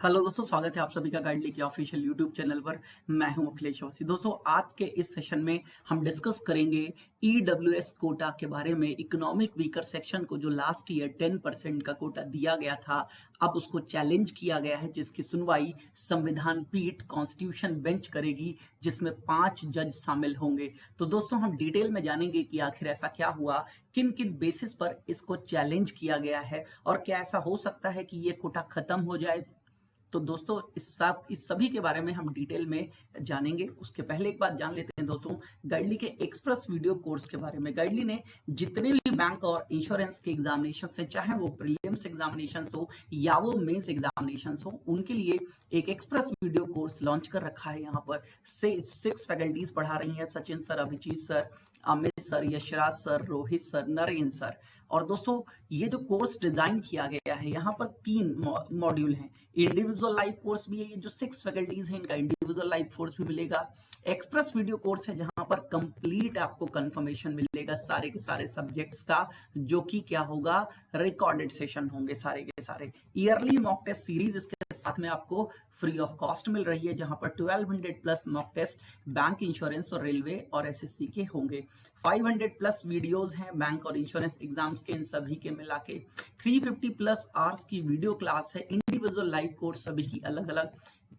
Hello दोस्तों, स्वागत है आप सभी का गाइडली के ऑफिशियल यूट्यूब चैनल पर। मैं हूं अखिलेश अवस्थी। दोस्तों, आज के इस सेशन में हम डिस्कस करेंगे ईडब्ल्यूएस कोटा के बारे में। इकोनॉमिक वीकर सेक्शन को जो लास्ट ईयर 10% का कोटा दिया गया था, अब उसको चैलेंज किया गया है, जिसकी सुनवाई संविधान पीठ कॉन्स्टिट्यूशन बेंच करेगी, जिसमें 5 जज शामिल होंगे। तो दोस्तों, हम डिटेल में जानेंगे कि आखिर ऐसा क्या हुआ, किन किन बेसिस पर इसको चैलेंज किया गया है और क्या ऐसा हो सकता है कि ये कोटा खत्म हो जाए। तो दोस्तों, इस सभी के बारे में हम डिटेल में जानेंगे। उसके पहले एक बात जान लेते हैं दोस्तों, गाइडली के एक्सप्रेस वीडियो कोर्स के बारे में। गाइडली ने जितने भी बैंक और इंश्योरेंस के एग्जामिनेशन है, चाहे वो प्रीलिम्स एग्जामिनेशन हो या वो मेंस एग्जामिनेशन हो, उनके लिए एक एक्सप्रेस वीडियो कोर्स लॉन्च कर रखा है। यहाँ पर 6 फैकल्टीज पढ़ा रही हैं: Sachin sir, Abhijeet sir, Amit sir, Yashraj sir, Rohit sir, Narendra sir. और दोस्तों, ये जो कोर्स डिजाइन किया गया है, यहाँ पर 3 मॉड्यूल हैं। इंडिविजुअल लाइव कोर्स भी है, ये जो 6 फैकल्टीज हैं, इनका इंडिविजुअल लाइव कोर्स भी मिलेगा। एक्सप्रेस वीडियो कोर्स है, जहां पर कंप्लीट आपको कंफर्मेशन मिलेगा सारे के सारे सब्जेक्ट्स का, जो कि क्या होगा, रिकॉर्डेड सेशन होंगे सारे के सारे। ईयरली मॉक टेस्ट सीरीज इसके साथ में आपको फ्री ऑफ कॉस्ट मिल रही है, जहां पर 1200 plus mock test bank, insurance और रेलवे और एसएससी के होंगे। 500 प्लस वीडियोज हैं बैंक और इंश्योरेंस एग्जाम्स के, इन सभी के मिला के 350 प्लस आवर्स की वीडियो क्लास है। इंडिविजुअल लाइव कोर्स सभी की अलग अलग।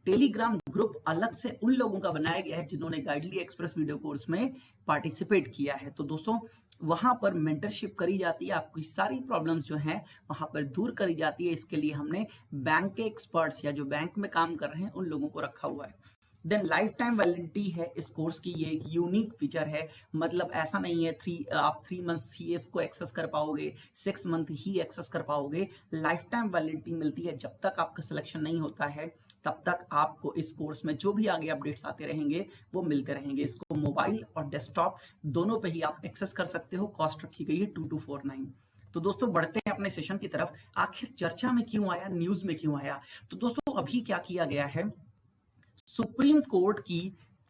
टेलीग्राम ग्रुप अलग से उन लोगों का बनाया गया है जिन्होंने गाइडली एक्सप्रेस वीडियो कोर्स में पार्टिसिपेट किया है। तो दोस्तों, वहां पर मेंटरशिप करी जाती है, आपकी सारी प्रॉब्लम्स जो हैं वहां पर दूर करी जाती है। इसके लिए हमने बैंक के एक्सपर्ट्स या जो बैंक में काम कर रहे हैं उन लोगों को रखा हुआ है। देन लाइफ टाइम वैलिडिटी है इस कोर्स की, ये एक यूनिक फीचर है। मतलब ऐसा नहीं है आप 3 मंथ्स ही इसको एक्सेस कर पाओगे, 6 मंथ ही एक्सेस कर पाओगे। लाइफ टाइम वैलिडिटी मिलती है, जब तक आपका सिलेक्शन नहीं होता है तब तक आपको इस कोर्स में जो भी आगे अपडेट्स आते रहेंगे वो मिलते रहेंगे। इसको मोबाइल और डेस्कटॉप दोनों पे ही आप एक्सेस कर सकते हो। कॉस्ट रखी गई है 2249। तो दोस्तों, बढ़ते हैं अपने सेशन की तरफ। आखिर चर्चा में क्यों आया, न्यूज में क्यों आया? तो दोस्तों, अभी क्या किया गया है, सुप्रीम कोर्ट की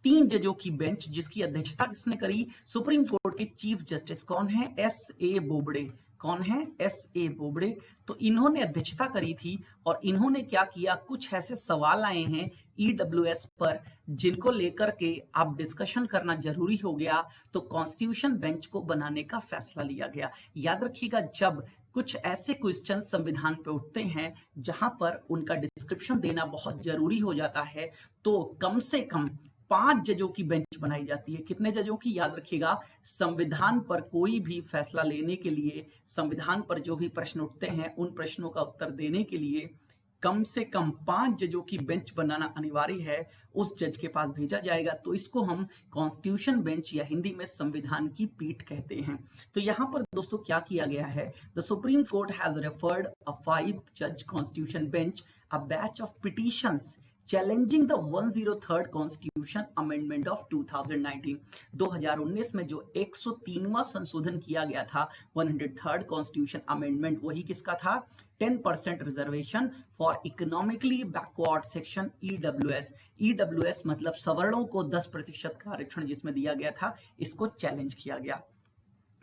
3 जजों की बेंच, जिसकी अध्यक्षता किसने करी, सुप्रीम कोर्ट के चीफ जस्टिस कौन है, एस.ए. बोबडे। कौन है? एस.ए. बोबडे। तो इन्होंने अध्यक्षता करी थी और इन्होंने क्या किया, कुछ ऐसे सवाल आए हैं ईडब्ल्यूएस पर जिनको लेकर के आप डिस्कशन करना जरूरी हो गया, तो कॉन्स्टिट्यूशन बेंच को बनाने का फैसला लिया गया। याद रखिएगा, जब कुछ ऐसे क्वेश्चन संविधान पे उठते हैं जहां पर उनका डिस्क्रिप्शन देना बहुत जरूरी हो जाता है, तो कम से कम 5 जजों की बेंच बनाई जाती है। कितने जजों की? याद रखिएगा, संविधान पर कोई भी फैसला लेने के लिए, संविधान पर जो भी प्रश्न उठते हैं उन प्रश्नों का उत्तर देने के लिए कम से कम 5 जजों की बेंच बनाना अनिवार्य है। उस जज के पास भेजा जाएगा, तो इसको हम कॉन्स्टिट्यूशन बेंच या हिंदी में संविधान की पीठ कहते हैं। तो यहाँ पर दोस्तों क्या किया गया है, the Supreme Court has referred a 5 जज constitution bench a batch of petitions challenging the 103rd constitution amendment of 2019। 2019 में जो 103वां संशोधन किया गया था, 103rd कॉन्स्टिट्यूशन अमेंडमेंट, वही किसका था, 10% reservation for economically backward section EWS. EWS मतलब सवर्णों को 10% का आरक्षण जिसमें दिया गया था, इसको चैलेंज किया गया।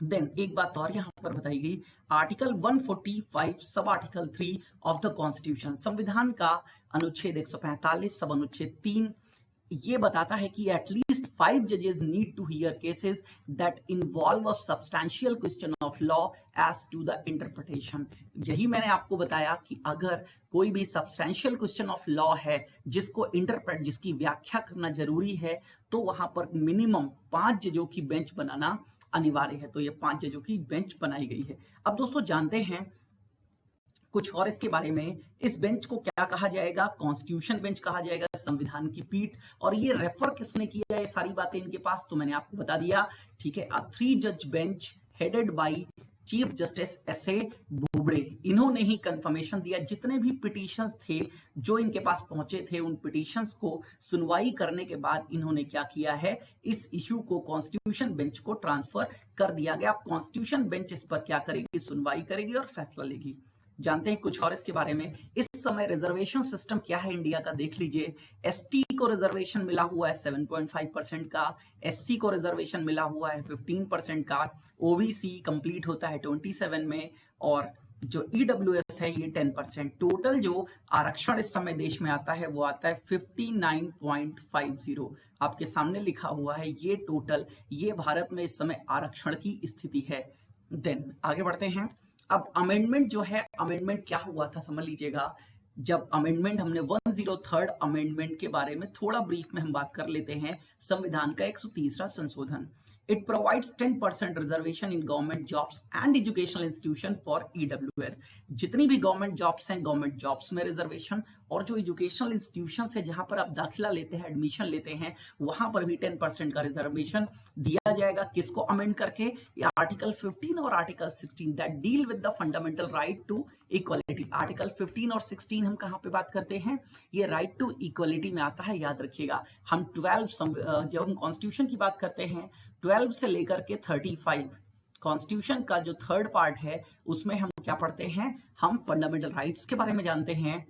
देन एक बात और यहां पर बताई गई, article 145 sub article 3 of the constitution, संविधान का अनुच्छेद 145 सब अनुच्छेद 3 ये बताता है कि एटलीस्ट 5 जजेस need to hear cases that involve a substantial question of law as to the interpretation. यही मैंने आपको बताया कि अगर कोई भी सब्सटैंशियल क्वेश्चन ऑफ लॉ है जिसको इंटरप्रेट, जिसकी व्याख्या करना जरूरी है, तो वहां पर मिनिमम 5 जजों की बेंच बनाना अनिवार्य है। तो ये 5 जजों की बेंच बनाई गई है। अब दोस्तों जानते हैं कुछ और इसके बारे में। इस बेंच को क्या कहा जाएगा, कॉन्स्टिट्यूशन बेंच कहा जाएगा, संविधान की पीठ। और ये रेफर किसने किया, ये सारी बातें इनके पास, तो मैंने आपको बता दिया, ठीक है। 3 जज bench headed by chief justice एस.ए. Bobde, इन्होंने ही कंफर्मेशन दिया। जितने भी पिटीशंस थे जो इनके पास पहुंचे थे, उन पिटीशंस को सुनवाई करने के बाद इन्होंने क्या किया है, इस इश्यू को कॉन्स्टिट्यूशन बेंच को ट्रांसफर कर दिया गया। अब कॉन्स्टिट्यूशन बेंच इस पर क्या करेगी, सुनवाई करेगी और फैसला लेगी। जानते हैं कुछ और इसके बारे में। इस समय रिजर्वेशन सिस्टम क्या है इंडिया का, देख लीजिए। एसटी को रिजर्वेशन मिला हुआ है 7.5% का, एससी को रिजर्वेशन मिला हुआ है 15% का, ओबीसी कंप्लीट होता है 27 में, और जो ईडब्ल्यूएस है ये 10%। टोटल जो आरक्षण इस समय देश में आता है वो आता है 59.50। आपके सामने लिखा हुआ है ये टोटल, ये भारत में इस समय आरक्षण की स्थिति है। देन आगे बढ़ते हैं। अब अमेंडमेंट जो है, अमेंडमेंट क्या हुआ था समझ लीजिएगा। जब अमेंडमेंट हमने 103rd अमेंडमेंट के बारे में थोड़ा ब्रीफ में हम बात कर लेते हैं। संविधान का 130वां संशोधन। It provides 10% reservation in government jobs and educational institution for EWS। जितनी भी गवर्नमेंट जॉब्स हैं, गवर्नमेंट जॉब्स में रिजर्वेशन, और जो एजुकेशनल इंस्टीट्यूशन है जहां पर आप दाखिला लेते हैं, एडमिशन लेते हैं, वहां पर भी 10% का रिजर्वेशन दिया जाएगा। किसको अमेंड करके? आर्टिकल 15 और article 16 that deal with the fundamental right to equality. Article 15 और 16 हम कहां पे बात करते हैं? ये राइट टू इक्वालिटी में आता है, याद रखिएगा। हम 12 जब हम कॉन्स्टिट्यूशन की बात करते हैं 12 से लेकर के 35 कॉन्स्टिट्यूशन का जो थर्ड पार्ट है उसमें हम क्या पढ़ते हैं? हम फंडामेंटल राइट्स के बारे में जानते हैं।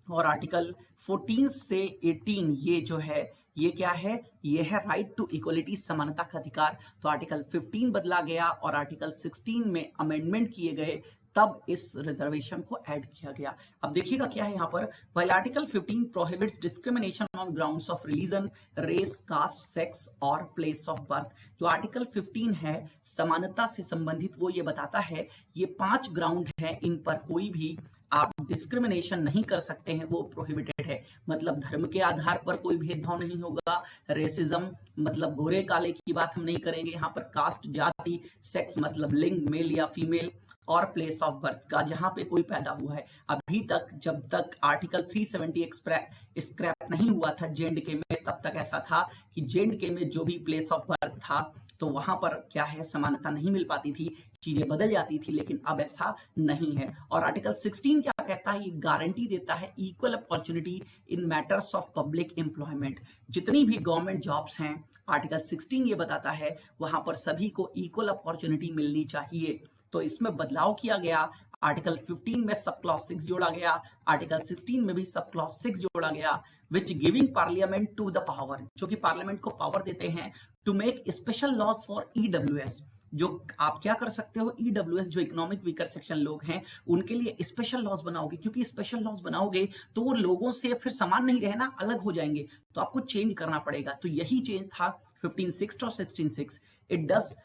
और आर्टिकल 14 से 18 ये जो है ये क्या है? ये है राइट टू इक्वलिटी, समानता का अधिकार। तो आर्टिकल 15 बदला गया और आर्टिकल 16 में अमेंडमेंट किए गए, तब इस रिजर्वेशन को ऐड किया गया। अब देखिएगा क्या है यहाँ पर। While article 15 prohibits discrimination on grounds of religion, race, caste, sex और प्लेस ऑफ बर्थ। जो आर्टिकल 15 है समानता से संबंधित, वो ये बताता है ये 5 ग्राउंड है, इन पर कोई भी आप डिस्क्रिमिनेशन नहीं कर सकते हैं, वो प्रोहिबिटेड है। मतलब धर्म के आधार पर कोई भेदभाव नहीं होगा, रेसिज्म मतलब गोरे काले की बात हम नहीं करेंगे यहाँ पर, कास्ट जाति, सेक्स मतलब लिंग मेल या फीमेल, और प्लेस ऑफ बर्थ का जहां पे कोई पैदा हुआ है। अभी तक जब तक आर्टिकल 370 स्क्रैप नहीं हुआ था जेएंडके में, तब तक ऐसा था कि जेएंडके में जो भी प्लेस ऑफ बर्थ था तो वहां पर क्या है, समानता नहीं मिल पाती थी, चीजें बदल जाती थी, लेकिन अब ऐसा नहीं है। और आर्टिकल 16 क्या कहता है? ये गारंटी देता है equal opportunity in matters of public employment. जितनी भी गवर्नमेंट जॉब्स हैं, आर्टिकल 16 ये बताता है वहां पर सभी को इक्वल अपॉर्चुनिटी मिलनी चाहिए। तो इसमें बदलाव किया गया। आर्टिकल 15 में सब क्लॉज 6 जोड़ा गया, आर्टिकल 16 में भी सब क्लॉज 6 जोड़ा गया, which giving parliament to the power, जो कि पार्लियामेंट को पावर देते हैं to make special laws for EWS. जो आप क्या कर सकते हो, ईडब्ल्यूएस जो इकोनॉमिक वीकर सेक्शन लोग हैं उनके लिए स्पेशल लॉज बनाओगे, क्योंकि स्पेशल लॉज बनाओगे तो वो लोगों से फिर समान नहीं रहना, अलग हो जाएंगे, तो आपको चेंज करना पड़ेगा। तो यही चेंज था 15(6) और 16(6). It does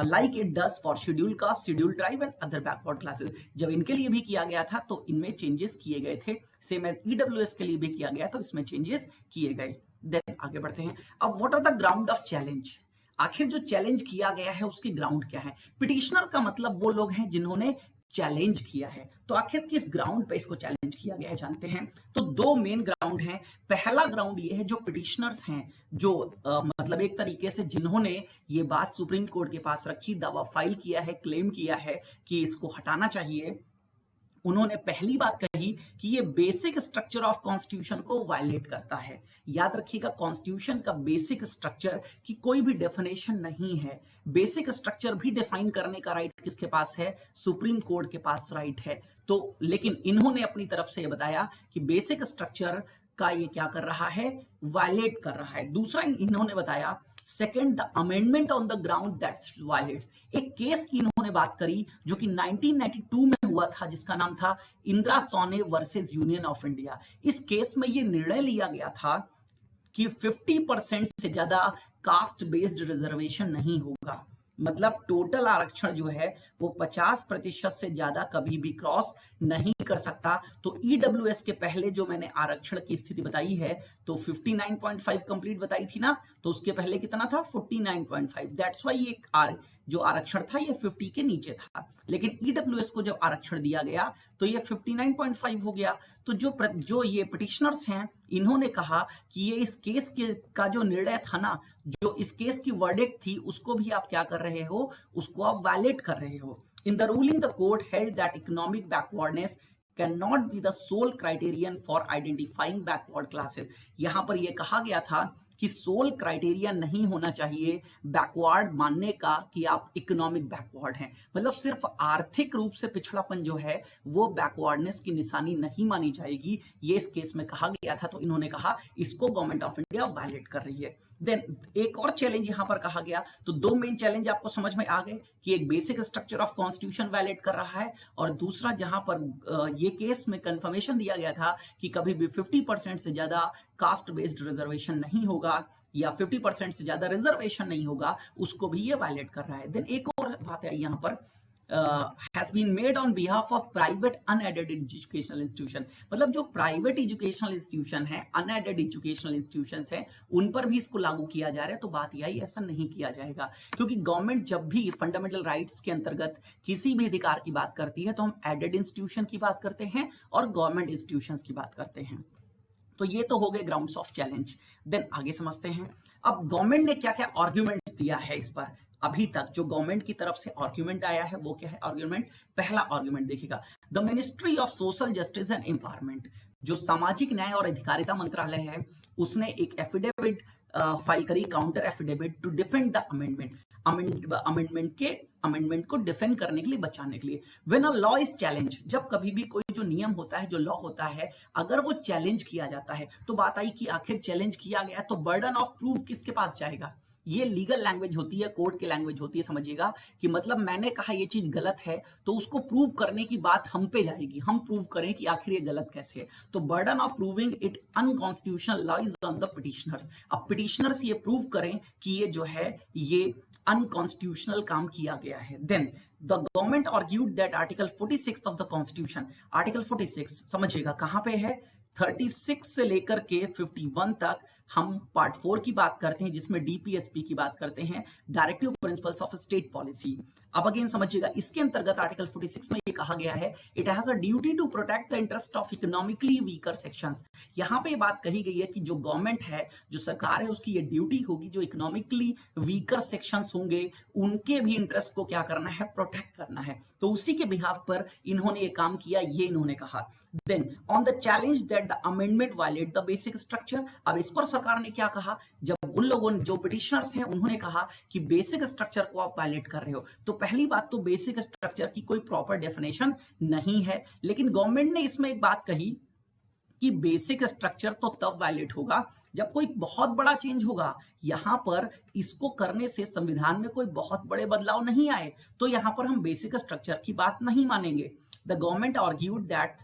like it does for scheduled caste, scheduled tribe and other backward classes। जब इनके लिए भी किया गया था तो इनमें चेंजेस किए गए थे, सेम एज ईडब्ल्यूएस के लिए भी किया गया तो इसमें चेंजेस किए गए। देन आगे बढ़ते हैं। अब what are the ground of challenge? आखिर जो चैलेंज किया गया है उसके ग्राउंड क्या है? पिटिशनर का मतलब वो लोग हैं जिन्होंने चैलेंज किया है। तो आखिर किस ग्राउंड पे इसको चैलेंज किया गया है जानते हैं। तो 2 मेन ग्राउंड हैं। पहला ग्राउंड ये है जो पिटिशनर्स हैं, जो मतलब एक तरीके से जिन्होंने ये बात सुप्रीम कोर्ट के पास रखी, दावा फाइल किया है, क्लेम किया है कि इसको हटाना चाहिए, उन्होंने पहली बात कही कि ये बेसिक स्ट्रक्चर ऑफ कॉन्स्टिट्यूशन को वायलेट करता है। याद रखिएगा कॉन्स्टिट्यूशन का बेसिक स्ट्रक्चर की कोई भी डेफिनेशन नहीं है। बेसिक स्ट्रक्चर भी डिफाइन करने का राइट किसके पास है? सुप्रीम कोर्ट के पास राइट है। तो लेकिन इन्होंने अपनी तरफ से बताया कि बेसिक स्ट्रक्चर का ये क्या कर रहा है? वायलेट कर रहा है। दूसरा इन्होंने बताया second, the amendment on the ground that violets. एक केस की इन्होंने बात करी जो कि 1992 में हुआ था, जिसका नाम था इंदिरा सोने वर्सेस यूनियन ऑफ इंडिया। इस केस में ये निर्णय लिया गया था कि 50% से ज्यादा कास्ट बेस्ड रिजर्वेशन नहीं होगा। मतलब टोटल आरक्षण जो है वो 50% से ज्यादा कभी भी क्रॉस नहीं कर सकता। तो ईडब्ल्यूएस के पहले जो मैंने आरक्षण की स्थिति बताई है तो 59.5 कंप्लीट बताई थी ना, तो उसके पहले कितना था? 49.5। दैट्स वाई ये जो आरक्षण था ये 50 के नीचे था। लेकिन ईडब्ल्यूएस को जब आरक्षण दिया गया तो ये 59.5 हो गया। तो जो ये पिटिशनर्स हैं इन्होंने कहा कि ये इस केस का जो निर्णय था ना, जो इस केस की वर्डिक्ट थी, उसको भी आप क्या कर रहे हो? उसको आप वायलेट कर रहे हो। In the ruling, the court held that economic backwardness cannot be the sole criterion for identifying backward classes। यहां पर यह कहा गया था कि सोल क्राइटेरिया नहीं होना चाहिए बैकवर्ड मानने का कि आप इकोनॉमिक बैकवर्ड हैं। मतलब सिर्फ आर्थिक रूप से पिछड़ापन जो है वो बैकवर्डनेस की निशानी नहीं मानी जाएगी, ये इस केस में कहा गया था। तो इन्होंने कहा इसको गवर्नमेंट ऑफ इंडिया वायलेट कर रही है। देन एक और चैलेंज यहां पर कहा गया, तो दो मेन चैलेंज आपको समझ में आ गए कि एक basic structure of constitution violate कर रहा है, और दूसरा जहां पर ये केस में कंफर्मेशन दिया गया था कि कभी भी 50% से ज्यादा कास्ट बेस्ड रिजर्वेशन नहीं होगा या 50% से ज्यादा रिजर्वेशन नहीं होगा, उसको भी ये वायलेट कर रहा है। देन एक और बात है यहां पर, has been made on behalf of private unaided educational institution, मतलब जो प्राइवेट एजुकेशनल इंस्टीट्यूशन है, अनएडेड एजुकेशनल इंस्टीट्यूशंस है, उन पर भी इसको लागू किया जा रहा है। तो बात यही, ऐसा नहीं किया जाएगा, क्योंकि गवर्नमेंट जब भी फंडामेंटल राइट्स के अंतर्गत किसी भी अधिकार की बात करती है तो हम एडेड इंस्टीट्यूशन की बात करते हैं और गवर्नमेंट इंस्टीट्यूशंस की बात करते हैं। तो ये तो हो गए ग्राउंड्स ऑफ चैलेंज। देन आगे समझते हैं, अब गवर्नमेंट ने क्या क्या आर्ग्यूमेंट दिया है इस पर। अभी तक जो गवर्नमेंट की तरफ से आर्ग्यूमेंट आया है वो क्या है आर्ग्यूमेंट, पहला आर्ग्यूमेंट देखिएगा, the ministry of social justice and empowerment, जो सामाजिक न्याय और अधिकारिता मंत्रालय है, उसने एक एफिडेविट फाइल करी, counter affidavit, to defend the amendment को डिफेंड करने के लिए, बचाने के लिए। When a law is challenge, जब कभी भी कोई जो नियम होता है, जो लॉ होता है, अगर वो चैलेंज किया जाता है, तो बात आई कि आखिर चैलेंज किया गया तो बर्डन ऑफ प्रूफ किसके पास जाएगा। ये लीगल लैंग्वेज होती है, कोर्ट की लैंग्वेज होती है, समझिएगा कि मतलब मैंने कहा ये चीज गलत है तो उसको प्रूव करने की बात हम पे जाएगी, हम प्रूव करें कि आखिर ये गलत कैसे है। तो burden of proving it unconstitutional lies on the petitioners. अब पिटिशनर्स ये प्रूव करें कि ये जो है ये अनकॉन्स्टिट्यूशनल काम किया गया है। Then the government argued that article 46 of the constitution, article 46 समझिएगा कहां पे है, 36 से लेकर के 51 तक हम पार्ट 4 की बात करते हैं, जिसमें डीपीएसपी की बात करते हैं, directive principles of state policy. अब अगेन समझिएगा, इसके अंतर्गत आर्टिकल 46 में ये कहा गया है, it has a duty to protect the interest of economically weaker sections. यहां पे बात कही गई है कि जो गवर्नमेंट है, जो सरकार है, उसकी ये ड्यूटी होगी, जो इकोनॉमिकली वीकर सेक्शंस होंगे उनके भी इंटरेस्ट को क्या करना है, प्रोटेक्ट करना है। तो उसी के बिहाफ पर इन्होंने ये काम किया, ये इन्होंने कहा। Then on the challenge that the amendment violate the basic structure, अब इस पर सरकार ने क्या कहा, जब उन लोगों ने, जो पिटिशनर्स हैं, उन्होंने कहा कि बेसिक स्ट्रक्चर को आप वायलेट कर रहे हो, तो पहली बात तो बेसिक स्ट्रक्चर की कोई प्रॉपर डेफिनेशन नहीं है। लेकिन गवर्नमेंट ने इसमें एक बात कही कि बेसिक स्ट्रक्चर तो तब वायलेट होगा जब कोई बहुत बड़ा चेंज होगा। यहां पर इसको करने से संविधान में कोई बहुत बड़े बदलाव नहीं आए, तो यहां पर हम बेसिक स्ट्रक्चर की बात नहीं मानेंगे। The government argued that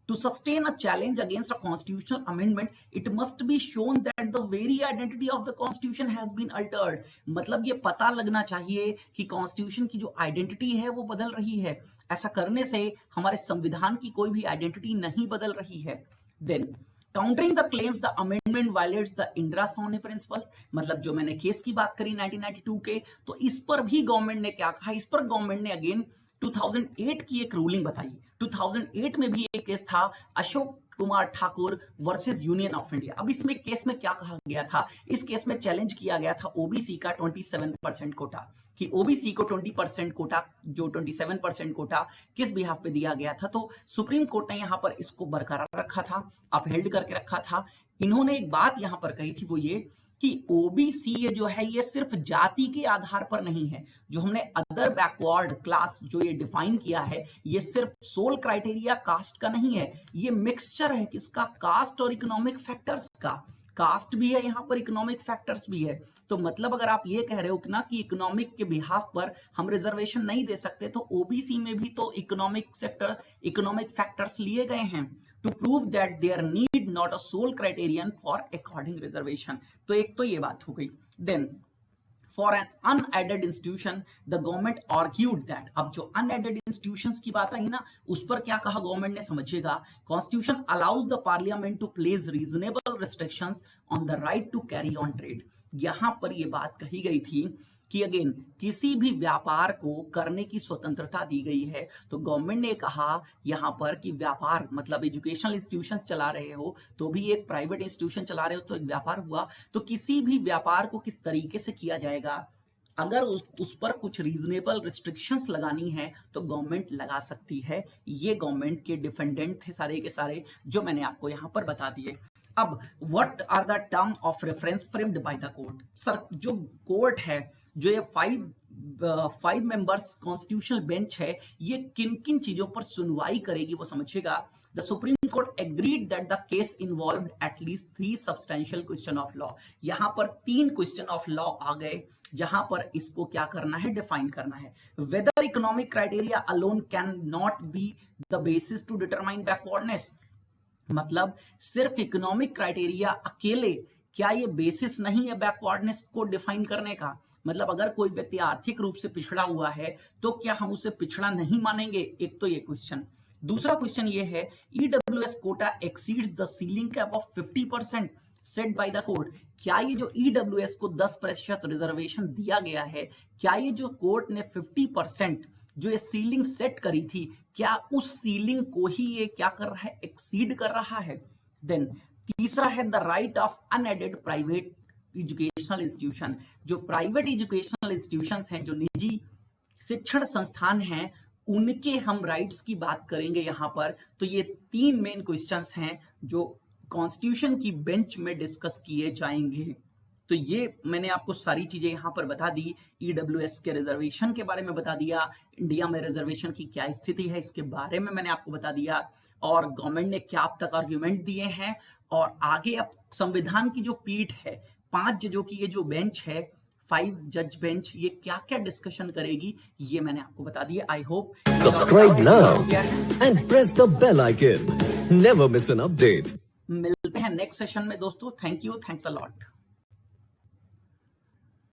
to sustain a challenge against a constitutional amendment, it must be shown that the very identity of the constitution has been altered। मतलब ये पता लगना चाहिए कि कॉन्स्टिट्यूशन की जो आइडेंटिटी है वो बदल रही है। ऐसा करने से हमारे संविधान की कोई भी आइडेंटिटी नहीं बदल रही है। Then countering the claims the amendment violates the Indira Sahni principles, मतलब जो मैंने केस की बात करी 1992 के, तो इस पर भी गवर्नमेंट ने क्या कहा, इस पर गवर्नमेंट ने अगेन 2008 की एक रूलिंग बताई। 2008 में भी एक केस था, Ashok Kumar Thakur versus union of India. अब इसमें केस में क्या कहा गया था, इस केस में चैलेंज किया गया था ओबीसी का 27% कोटा, कि ओबीसी को 20% कोटा, जो 27% कोटा किस बिहाफ पे दिया गया था। तो सुप्रीम कोर्ट ने यहां पर इसको बरकरार रखा था, अपहेल्ड करके रखा था। इन्होंने एक बात यहां पर कही थी, वो ये कि ओबीसी ये जो है ये सिर्फ जाति के आधार पर नहीं है। जो हमने अदर बैकवर्ड क्लास जो ये डिफाइन किया है, ये सिर्फ सोल क्राइटेरिया कास्ट का नहीं है, ये मिक्सचर है किसका, कास्ट और इकोनॉमिक फैक्टर्स का। कास्ट भी है यहाँ पर, इकोनॉमिक फैक्टर्स भी है। तो मतलब अगर आप ये कह रहे हो ना कि इकोनॉमिक के बिहाफ पर हम रिजर्वेशन नहीं दे सकते, तो ओबीसी में भी तो इकोनॉमिक सेक्टर, इकोनॉमिक फैक्टर्स लिए गए हैं to prove that there need not a sole criterion for according reservation. तो एक तो ये बात हो गई। Then for an unaided institution the government argued that, अब जो अनएडेड इंस्टीट्यूशंस की बात आई ना, उस पर क्या कहा गवर्नमेंट ने, समझिएगा, constitution allows the parliament to place reasonable restrictions on the right to carry on trade. यहां पर यह बात कही गई थी कि अगेन किसी भी व्यापार को करने की स्वतंत्रता दी गई है। तो गवर्नमेंट ने कहा यहां पर कि व्यापार मतलब एजुकेशनल इंस्टीट्यूशन चला रहे हो तो भी एक प्राइवेट इंस्टीट्यूशन चला रहे हो तो एक व्यापार हुआ। तो किसी भी व्यापार को किस तरीके से किया जाएगा, अगर उस पर कुछ रीजनेबल रिस्ट्रिक्शंस लगानी है तो गवर्नमेंट लगा सकती है। ये गवर्नमेंट के डिफेंडेंट थे सारे के सारे, जो मैंने आपको यहां पर बता दिए। अब what are the term of reference framed by the court. Sir जो कोर्ट है, जो ये 5 5 मेंबर्स कॉन्स्टिट्यूशनल बेंच है, ये किन किन चीजों पर सुनवाई करेगी वो समझिएगा। The Supreme court agreed that the case involved at least 3 substantial question of law. यहां पर 3 क्वेश्चन ऑफ लॉ आ गए जहां पर इसको क्या करना है, डिफाइन करना है। Whether economic criteria alone can not be the basis to determine backwardness, मतलब सिर्फ इकोनॉमिक क्राइटेरिया अकेले क्या ये बेसिस नहीं है बैकवर्डनेस को डिफाइन करने का। मतलब अगर कोई व्यक्ति आर्थिक रूप से पिछड़ा हुआ है तो क्या हम उसे पिछड़ा नहीं मानेंगे, एक तो ये क्वेश्चन। दूसरा क्वेश्चन ये है, EWS quota exceeds the ceiling cap of 50% set by the court. क्या ये जो ईडब्ल्यूएस को 10% रिजर्वेशन दिया गया है, क्या ये जो कोर्ट ने 50% जो ये सीलिंग सेट करी थी, क्या उस सीलिंग को ही ये क्या कर रहा है, एक्सीड कर रहा है। देन तीसरा है the right of unaided private educational institution. जो प्राइवेट एजुकेशनल इंस्टीट्यूशंस हैं, जो निजी शिक्षण संस्थान हैं, उनके हम राइट्स की बात करेंगे यहाँ पर। तो ये 3 मेन क्वेश्चंस हैं जो कॉन्स्टिट्यूशन की बेंच में डिस्कस किए जाएंगे। तो ये मैंने आपको सारी चीजें यहाँ पर बता दी। ईडब्ल्यूएस के रिजर्वेशन के बारे में बता दिया, इंडिया में रिजर्वेशन की क्या स्थिति है इसके बारे में मैंने आपको बता दिया, और गवर्नमेंट ने क्या अब तक आर्ग्यूमेंट दिए हैं, और आगे अब संविधान की जो पीठ है, 5 जजों की ये जो बेंच है, 5 जज बेंच, ये क्या क्या डिस्कशन करेगी, ये मैंने आपको बता दिया। I hope subscribe now and press the bell icon, never miss an update. मिलते हैं नेक्स्ट सेशन में दोस्तों। Thank you, thanks a lot.